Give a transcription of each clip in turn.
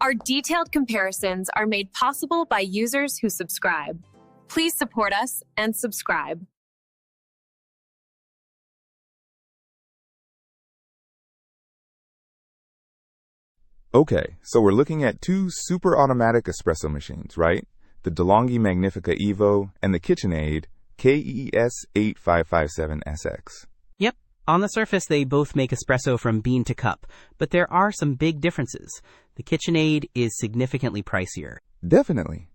Our detailed comparisons are made possible by users who subscribe. Please support us and subscribe. Okay, so we're looking at two super-automatic espresso machines, right? The De'Longhi Magnifica Evo and the KitchenAid KES8557SX. Yep, on the surface they both make espresso from bean to cup, but there are some big differences. The KitchenAid is significantly pricier. Definitely.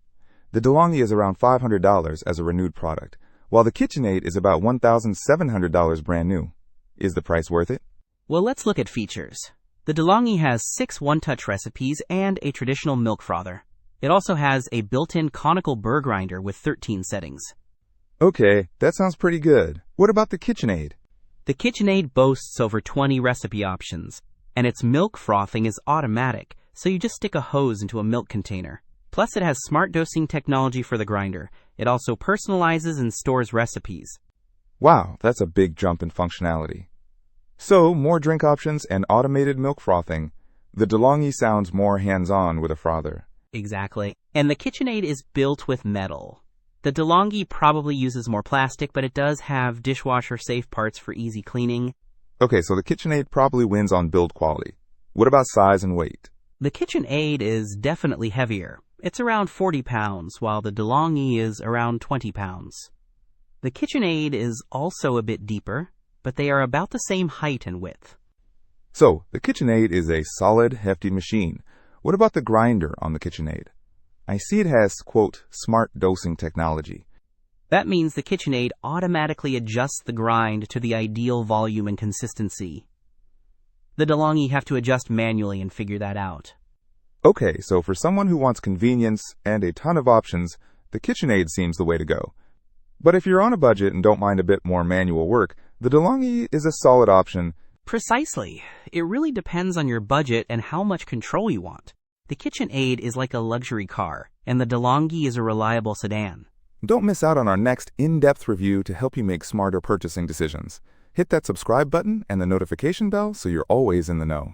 The De'Longhi is around $500 as a renewed product, while the KitchenAid is about $1,700 brand new. Is the price worth it? Well, let's look at features. The De'Longhi has 6 one-touch recipes and a traditional milk frother. It also has a built-in conical burr grinder with 13 settings. Okay, that sounds pretty good. What about the KitchenAid? The KitchenAid boasts over 20 recipe options, and its milk frothing is automatic, so you just stick a hose into a milk container. Plus, it has smart dosing technology for the grinder. It also personalizes and stores recipes. Wow, that's a big jump in functionality. So, more drink options and automated milk frothing. The De'Longhi sounds more hands-on with a frother. Exactly. And the KitchenAid is built with metal. The De'Longhi probably uses more plastic, but it does have dishwasher-safe parts for easy cleaning. Okay, so the KitchenAid probably wins on build quality. What about size and weight? The KitchenAid is definitely heavier. It's around 40 pounds, while the De'Longhi is around 20 pounds. The KitchenAid is also a bit deeper, but they are about the same height and width. So, the KitchenAid is a solid, hefty machine. What about the grinder on the KitchenAid? I see it has, quote, smart dosing technology. That means the KitchenAid automatically adjusts the grind to the ideal volume and consistency. The De'Longhi have to adjust manually and figure that out. Okay, so for someone who wants convenience and a ton of options, the KitchenAid seems the way to go. But if you're on a budget and don't mind a bit more manual work, the De'Longhi is a solid option. Precisely. It really depends on your budget and how much control you want. The KitchenAid is like a luxury car, and the De'Longhi is a reliable sedan. Don't miss out on our next in-depth review to help you make smarter purchasing decisions. Hit that subscribe button and the notification bell so you're always in the know.